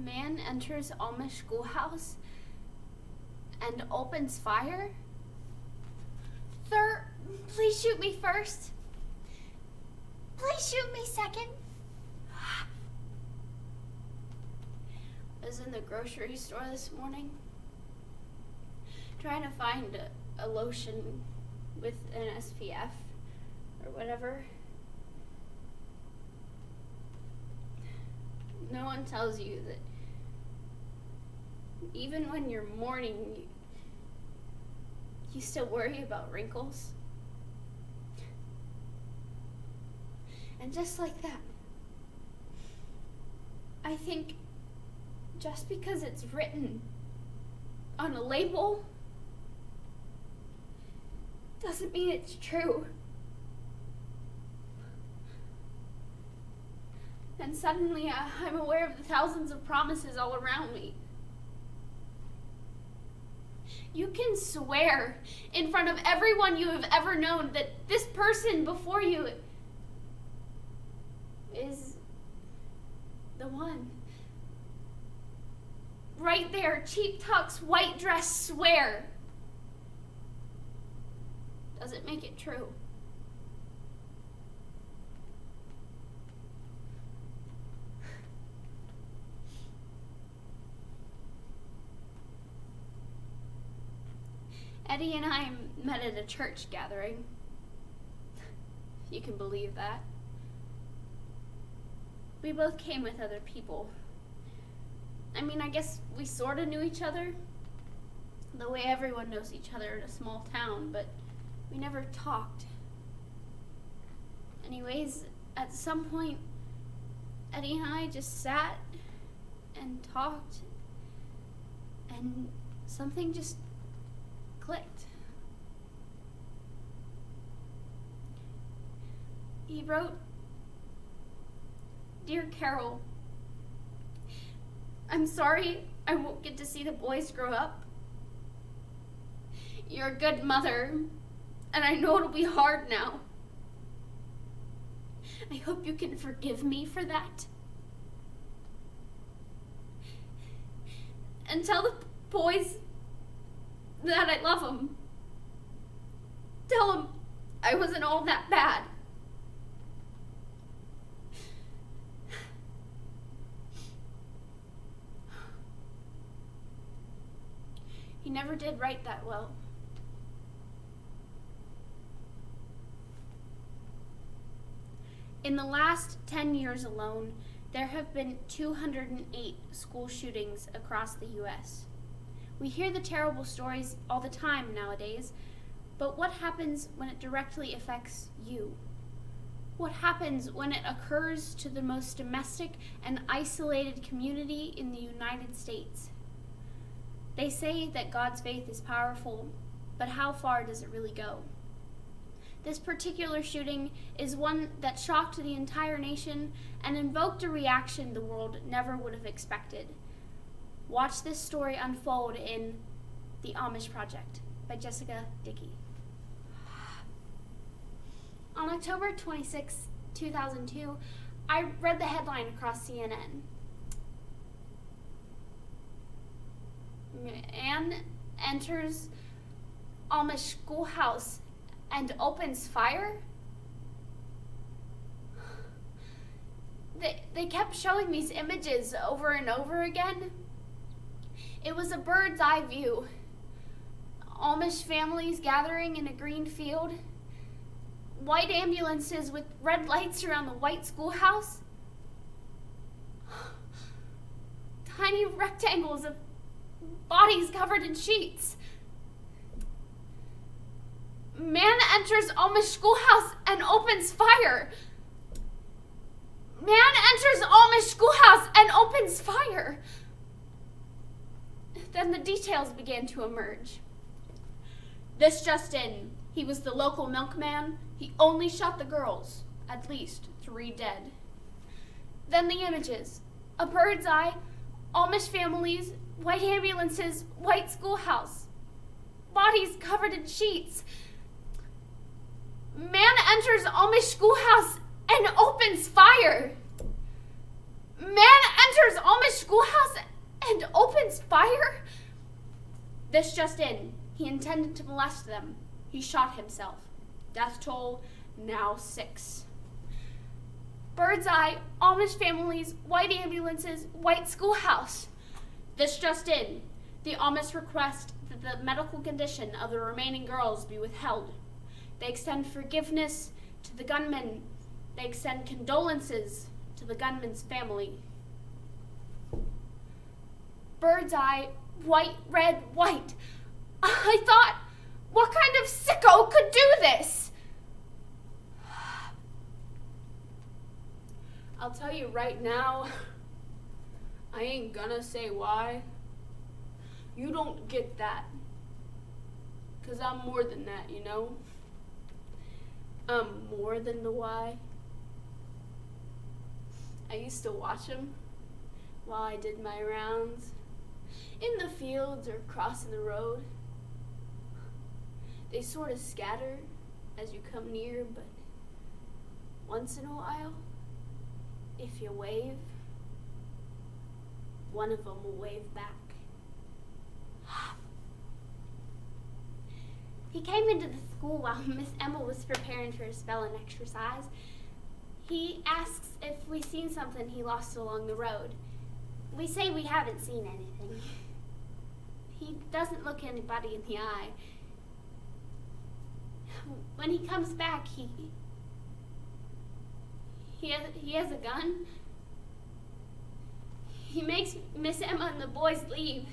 Man enters Amish schoolhouse and opens fire? Sir, please shoot me first. Please shoot me second. I was in the grocery store this morning trying to find a lotion with an SPF or whatever. No one tells you that even when you're mourning, you still worry about wrinkles. And just like that, I think just because it's written on a label doesn't mean it's true. And suddenly I'm aware of the thousands of promises all around me. You can swear in front of everyone you have ever known that this person before you is the one. Right there, cheap tux, white dress, swear. Does it make it true? Eddie and I met at a church gathering. If you can believe that. We both came with other people. I mean, I guess we sort of knew each other, the way everyone knows each other in a small town, but we never talked. Anyways, at some point, Eddie and I just sat and talked, and something just clicked. He wrote, "Dear Carol, I'm sorry I won't get to see the boys grow up. You're a good mother, and I know it'll be hard now. I hope you can forgive me for that. And tell the boys that I love them. Tell them I wasn't all that bad." He never did write that well. In the last 10 years alone, there have been 208 school shootings across the U.S. We hear the terrible stories all the time nowadays, but what happens when it directly affects you? What happens when it occurs to the most domestic and isolated community in the United States? They say that God's faith is powerful, but how far does it really go? This particular shooting is one that shocked the entire nation and invoked a reaction the world never would have expected. Watch this story unfold in The Amish Project by Jessica Dickey. On October 26, 2002, I read the headline across CNN. Man enters Amish schoolhouse and opens fire? They kept showing these images over and over again. It was a bird's eye view. Amish families gathering in a green field. White ambulances with red lights around the white schoolhouse. Tiny rectangles of bodies covered in sheets. Man enters Amish schoolhouse and opens fire. Man enters Amish schoolhouse and opens fire. Then the details began to emerge. This just in. He was the local milkman. He only shot the girls. At least 3 dead. Then the images. A bird's eye, Amish families, white ambulances, white schoolhouse. Bodies covered in sheets. Man enters Amish schoolhouse and opens fire. Man enters Amish schoolhouse and opens fire? This just in. He intended to molest them. He shot himself. Death toll, now 6. Bird's eye, Amish families, white ambulances, white schoolhouse. This just in. The Amish request that the medical condition of the remaining girls be withheld. They extend forgiveness to the gunman. They extend condolences to the gunman's family. Bird's eye, white, red, white. I thought, what kind of sicko could do this? I'll tell you right now, I ain't gonna say why. You don't get that. 'Cause I'm more than that, you know? I'm more than the why. I used to watch them while I did my rounds in the fields or crossing the road. They sort of scatter as you come near, but once in a while, if you wave, one of them will wave back. He came into the school while Miss Emma was preparing for his spelling exercise. He asks if we've seen something he lost along the road. We say we haven't seen anything. He doesn't look anybody in the eye. When he comes back, he has a gun. He makes Miss Emma and the boys leave.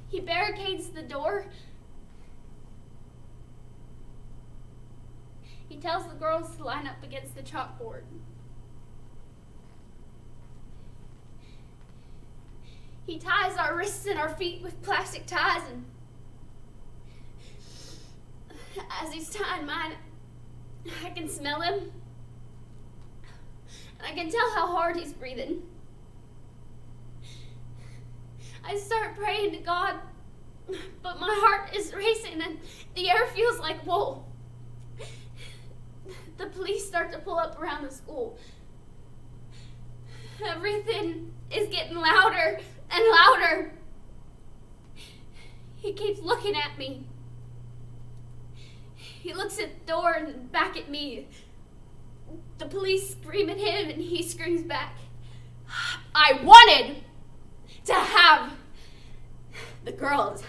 He barricades the door. He tells the girls to line up against the chalkboard. He ties our wrists and our feet with plastic ties, and as he's tying mine, I can smell him. And I can tell how hard he's breathing. I start praying to God, but my heart is racing and the air feels like wool. The police start to pull up around the school. Everything is getting louder and louder. He keeps looking at me. He looks at the door and back at me. The police scream at him and he screams back. I wanted to have the girls.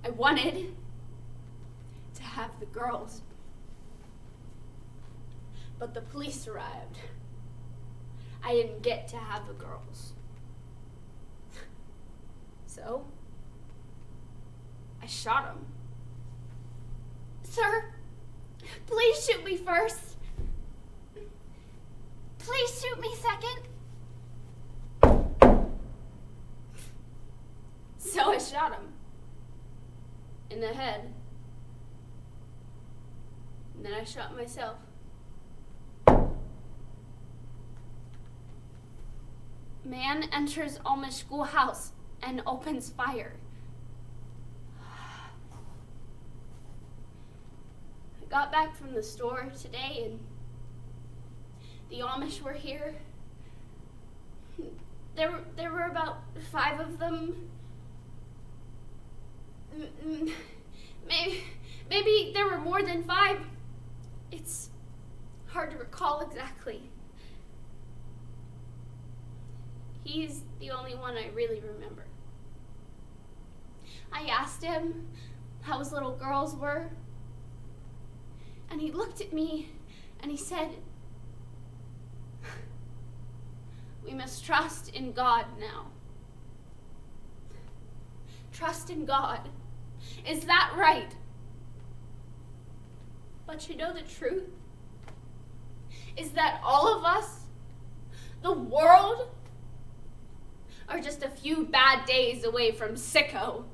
I wanted to have the girls. But the police arrived. I didn't get to have the girls. So, I shot him. Sir, please shoot me first. Please shoot me second. So I shot him. In the head. And then I shot myself. Man enters Amish schoolhouse and opens fire. I got back from the store today and the Amish were here. There were about 5 of them. Maybe there were more than 5. It's hard to recall exactly. He's the only one I really remember. I asked him how his little girls were, and he looked at me and he said, "We must trust in God now." Trust in God. Is that right? But you know the truth is that all of us, the world, are just a few bad days away from sicko.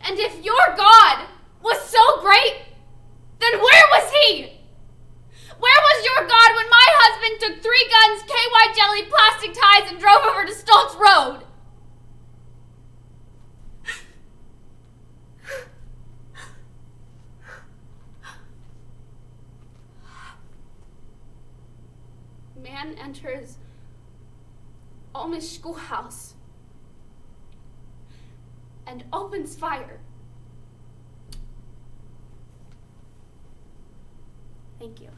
And if your God was so great, then where was he? Where was your God when my husband took 3 guns, KY jelly, plastic ties, and drove over to Stoltz Road? man enters Amish schoolhouse and opens fire. Thank you.